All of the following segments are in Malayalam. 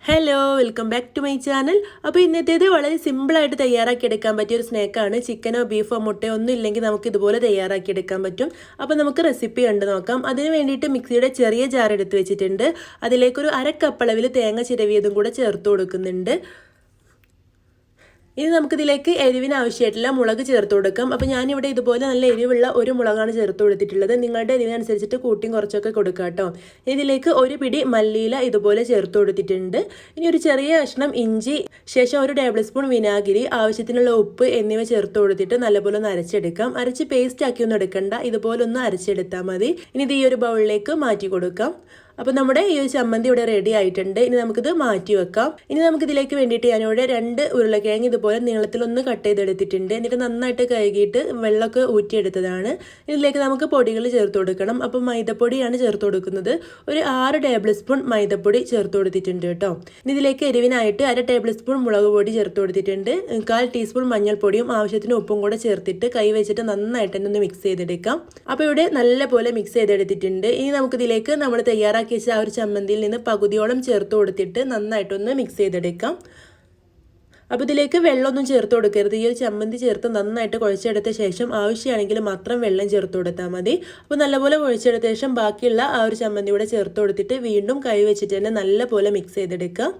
Hello, welcome back to my channel. അപ്പോൾ ഇന്നത്തേത് വളരെ സിമ്പിളായിട്ട് തയ്യാറാക്കിയെടുക്കാൻ പറ്റിയ ഒരു സ്നാക്കാണ്. ചിക്കനോ ബീഫോ മുട്ടയോ ഒന്നും ഇല്ലെങ്കിൽ നമുക്ക് ഇതുപോലെ തയ്യാറാക്കിയെടുക്കാൻ പറ്റും. അപ്പോൾ നമുക്ക് റെസിപ്പി കണ്ട് നോക്കാം. അതിന് വേണ്ടിയിട്ട് മിക്സിയുടെ ചെറിയ ജാർ എടുത്ത് വെച്ചിട്ടുണ്ട്. അതിലേക്കൊരു 1/2 കപ്പ് അളവിൽ തേങ്ങ ചിരവിയതും കൂടെ ചേർത്ത് കൊടുക്കുന്നുണ്ട്. ഇനി നമുക്കിതിലേക്ക് എരിവിന് ആവശ്യമായിട്ടുള്ള മുളക് ചേർത്ത് കൊടുക്കാം. അപ്പോൾ ഞാനിവിടെ ഇതുപോലെ നല്ല എരിവുള്ള ഒരു മുളകാണ് ചേർത്ത് കൊടുത്തിട്ടുള്ളത്. നിങ്ങളുടെ എരിവിനനുസരിച്ചിട്ട് കൂട്ടിയും കുറച്ചൊക്കെ കൊടുക്കാം കേട്ടോ. ഇതിലേക്ക് ഒരു പിടി മല്ലിയില ഇതുപോലെ ചേർത്ത് കൊടുത്തിട്ടുണ്ട്. ഇനി ഒരു ചെറിയ കഷ്ണം ഇഞ്ചി, ശേഷം 1 ടേബിൾ സ്പൂൺ വിനാഗിരി, ആവശ്യത്തിനുള്ള ഉപ്പ് എന്നിവ ചേർത്ത് കൊടുത്തിട്ട് നല്ലപോലെ ഒന്ന് അരച്ചെടുക്കാം. അരച്ച് പേസ്റ്റ് ആക്കിയൊന്നും എടുക്കണ്ട, ഇതുപോലെ ഒന്ന് അരച്ചെടുത്താൽ മതി. ഇനി ഇത് ഈ ഒരു ബൗളിലേക്ക് മാറ്റി കൊടുക്കാം. അപ്പോൾ നമ്മുടെ ഈ ഒരു ചമ്മന്തി ഇവിടെ റെഡി ആയിട്ടുണ്ട്. ഇനി നമുക്കിത് മാറ്റി വെക്കാം. ഇനി നമുക്കിതിലേക്ക് വേണ്ടിയിട്ട് ഞാനിവിടെ 2 ഉരുളക്കിഴങ്ങ് ഇതുപോലെ നീളത്തിലൊന്ന് കട്ട് ചെയ്തെടുത്തിട്ടുണ്ട്. എന്നിട്ട് നന്നായിട്ട് കഴുകിയിട്ട് വെള്ളമൊക്കെ ഊറ്റിയെടുത്തതാണ്. ഇതിലേക്ക് നമുക്ക് പൊടികൾ ചേർത്ത് കൊടുക്കണം. അപ്പോൾ മൈദപ്പൊടിയാണ് ചേർത്ത് കൊടുക്കുന്നത്. ഒരു 6 ടേബിൾ സ്പൂൺ മൈദപ്പൊടി ചേർത്ത് കൊടുത്തിട്ടുണ്ട് കേട്ടോ. ഇനി ഇതിലേക്ക് എരിവിനായിട്ട് 1/2 ടേബിൾ സ്പൂൺ മുളക് പൊടി ചേർത്ത് കൊടുത്തിട്ടുണ്ട്. 1/4 ടീസ്പൂൺ മഞ്ഞൾപ്പൊടിയും ആവശ്യത്തിന് ഉപ്പും കൂടെ ചേർത്തിട്ട് കൈ വെച്ചിട്ട് നന്നായിട്ട് തന്നെ ഒന്ന് മിക്സ് ചെയ്തെടുക്കാം. അപ്പോൾ ഇവിടെ നല്ലപോലെ മിക്സ് ചെയ്തെടുത്തിട്ടുണ്ട്. ഇനി നമുക്കിതിലേക്ക് നമ്മൾ തയ്യാറാക്കി ആ ഒരു ചമ്മന്തിയിൽ നിന്ന് പകുതിയോളം ചേർത്ത് കൊടുത്തിട്ട് നന്നായിട്ടൊന്ന് മിക്സ് ചെയ്തെടുക്കാം. അപ്പോൾ ഇതിലേക്ക് വെള്ളമൊന്നും ചേർത്ത് കൊടുക്കരുത്. ഈ ഒരു ചമ്മന്തി ചേർത്ത് നന്നായിട്ട് കുഴച്ചെടുത്ത ശേഷം ആവശ്യമാണെങ്കിൽ മാത്രം വെള്ളം ചേർത്ത് കൊടുത്താൽ മതി. അപ്പോൾ നല്ലപോലെ കുഴച്ചെടുത്ത ശേഷം ബാക്കിയുള്ള ആ ഒരു ചമ്മന്തി കൂടെ ചേർത്ത് കൊടുത്തിട്ട് വീണ്ടും കൈ വെച്ചിട്ട് തന്നെ നല്ലപോലെ മിക്സ് ചെയ്തെടുക്കുക.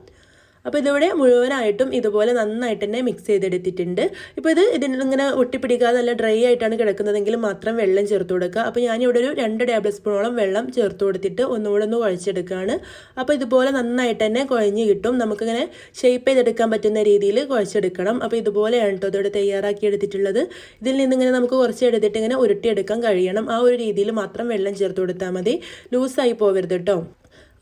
അപ്പോൾ ഇതിവിടെ മുഴുവനായിട്ടും ഇതുപോലെ നന്നായിട്ട് തന്നെ മിക്സ് ചെയ്തെടുത്തിട്ടുണ്ട്. ഇപ്പോൾ ഇതിങ്ങനെ ഒട്ടിപ്പിടിക്കാതെ നല്ല ഡ്രൈ ആയിട്ടാണ് കിടക്കുന്നതെങ്കിൽ മാത്രം വെള്ളം ചേർത്ത് കൊടുക്കുക. അപ്പോൾ ഞാനിവിടെ ഒരു 2 ടേബിൾ സ്പൂണോളം വെള്ളം ചേർത്ത് കൊടുത്തിട്ട് ഒന്നുകൂടെ ഒന്ന് കുഴച്ചെടുക്കുകയാണ്. അപ്പോൾ ഇതുപോലെ നന്നായിട്ട് തന്നെ കുഴഞ്ഞ് കിട്ടും. നമുക്കിങ്ങനെ ഷേപ്പ് ചെയ്തെടുക്കാൻ പറ്റുന്ന രീതിയിൽ കുഴച്ചെടുക്കണം. അപ്പോൾ ഇതുപോലെയാണ് കേട്ടോ ഇതോടെ തയ്യാറാക്കി എടുത്തിട്ടുള്ളത്. ഇതിൽ നിന്നിങ്ങനെ നമുക്ക് കുറച്ച് എടുത്തിട്ട് ഇങ്ങനെ ഉരുട്ടിയെടുക്കാൻ കഴിയണം. ആ ഒരു രീതിയിൽ മാത്രം വെള്ളം ചേർത്ത് കൊടുത്താൽ മതി. ലൂസായി പോകരുത് കേട്ടോ.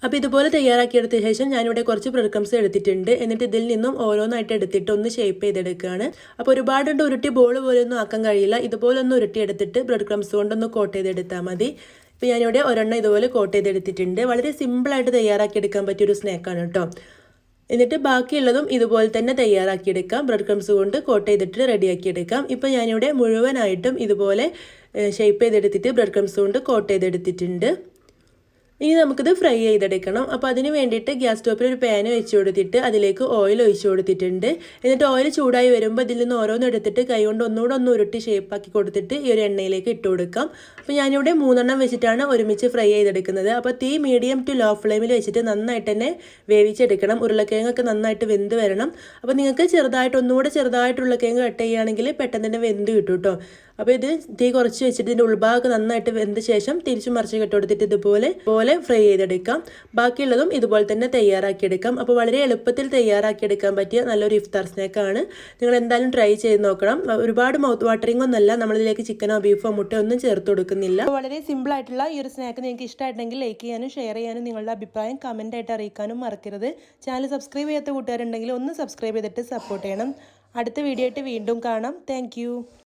അപ്പോൾ ഇതുപോലെ തയ്യാറാക്കിയെടുത്ത ശേഷം ഞാനിവിടെ കുറച്ച് ബ്രെഡ് ക്രംസ് എടുത്തിട്ടുണ്ട്. എന്നിട്ട് ഇതിൽ നിന്നും ഓരോന്നായിട്ട് എടുത്തിട്ട് ഒന്ന് ഷേപ്പ് ചെയ്തെടുക്കുകയാണ്. അപ്പോൾ ഒരുപാടുണ്ട് ഉരുട്ടി ബോൾ പോലെ ഒന്നും ആക്കാൻ കഴിയില്ല. ഇതുപോലെ ഒന്ന് ഉരുട്ടിയെടുത്തിട്ട് ബ്രെഡ് ക്രംസ് കൊണ്ടൊന്ന് കോട്ട് ചെയ്തെടുത്താൽ മതി. ഇപ്പോൾ ഞാനിവിടെ ഒരെണ്ണം ഇതുപോലെ കോട്ട് ചെയ്തെടുത്തിട്ടുണ്ട്. വളരെ സിമ്പിളായിട്ട് തയ്യാറാക്കിയെടുക്കാൻ പറ്റിയൊരു സ്നാക്കാണ് കേട്ടോ. എന്നിട്ട് ബാക്കിയുള്ളതും ഇതുപോലെ തന്നെ തയ്യാറാക്കിയെടുക്കാം. ബ്രെഡ് ക്രംസ് കൊണ്ട് കോട്ട് ചെയ്തിട്ട് റെഡിയാക്കിയെടുക്കാം. ഇപ്പോൾ ഞാനിവിടെ മുഴുവനായിട്ടും ഇതുപോലെ ഷേപ്പ് ചെയ്തെടുത്തിട്ട് ബ്രെഡ് ക്രംസ് കൊണ്ട് കോട്ട് ചെയ്തെടുത്തിട്ടുണ്ട്. ഇനി നമുക്കിത് ഫ്രൈ ചെയ്തെടുക്കണം. അപ്പോൾ അതിന് വേണ്ടിയിട്ട് ഗ്യാസ് സ്റ്റോപ്പിൽ ഒരു പാൻ വെച്ച് കൊടുത്തിട്ട് അതിലേക്ക് ഓയിൽ ഒഴിച്ച് കൊടുത്തിട്ടുണ്ട്. എന്നിട്ട് ഓയിൽ ചൂടായി വരുമ്പോൾ ഇതിൽ നിന്ന് ഓരോന്നും എടുത്തിട്ട് കൈ കൊണ്ട് ഒന്നുകൂടെ ഒന്ന് ഉരുട്ടി ഷേപ്പാക്കി കൊടുത്തിട്ട് ഈ ഒരു എണ്ണയിലേക്ക് ഇട്ട് കൊടുക്കാം. അപ്പോൾ ഞാനിവിടെ 3 വെച്ചിട്ടാണ് ഒരുമിച്ച് ഫ്രൈ ചെയ്തെടുക്കുന്നത്. അപ്പോൾ തീ മീഡിയം ടു ലോ ഫ്ലെയിമിൽ വെച്ചിട്ട് നന്നായിട്ട് തന്നെ വേവിച്ചെടുക്കണം. ഉരുളക്കിഴങ്ങൊക്കെ നന്നായിട്ട് വെന്ത് വരണം. അപ്പോൾ നിങ്ങൾക്ക് ഒന്നുകൂടെ ചെറുതായിട്ട് ഉരുളക്കിഴങ്ങ് കട്ട് ചെയ്യുകയാണെങ്കിൽ പെട്ടെന്ന് തന്നെ വെന്ത് കിട്ടും കേട്ടോ. അപ്പോൾ ഇത് തീ കുറച്ച് വെച്ചിട്ട് ഇതിൻ്റെ ഉൾഭാഗമൊക്കെ നന്നായിട്ട് വെന്ത ശേഷം തിരിച്ചു മറിച്ച് കെട്ട് കൊടുത്തിട്ട് ഇതുപോലെ ഫ്രൈ ചെയ്തെടുക്കാം. ബാക്കിയുള്ളതും ഇതുപോലെ തന്നെ തയ്യാറാക്കിയെടുക്കാം. അപ്പോൾ വളരെ എളുപ്പത്തിൽ തയ്യാറാക്കിയെടുക്കാൻ പറ്റിയ നല്ലൊരു ഇഫ്താർ സ്നാക്കാണ്. നിങ്ങൾ എന്തായാലും ട്രൈ ചെയ്ത് നോക്കണം. ഒരുപാട് മൗത്ത് വാട്ടറിംഗ് ഒന്നുമല്ല. നമ്മളിതിലേക്ക് ചിക്കനോ ബീഫോ മുട്ടയോ ഒന്നും ചേർത്ത് കൊടുക്കുന്നില്ല. വളരെ സിമ്പിൾ ആയിട്ടുള്ള ഈ ഒരു സ്നാക്ക് നിങ്ങൾക്ക് ഇഷ്ടമായിട്ടുണ്ടെങ്കിൽ ലൈക്ക് ചെയ്യാനും ഷെയർ ചെയ്യാനും നിങ്ങളുടെ അഭിപ്രായം കമൻ്റ് ആയിട്ട് അറിയിക്കാനും മറക്കരുത്. ചാനൽ സബ്സ്ക്രൈബ് ചെയ്യാത്ത കൂട്ടുകാരുണ്ടെങ്കിൽ ഒന്ന് സബ്സ്ക്രൈബ് ചെയ്തിട്ട് സപ്പോർട്ട് ചെയ്യണം. അടുത്ത വീഡിയോ ആയിട്ട് വീണ്ടും കാണാം. താങ്ക്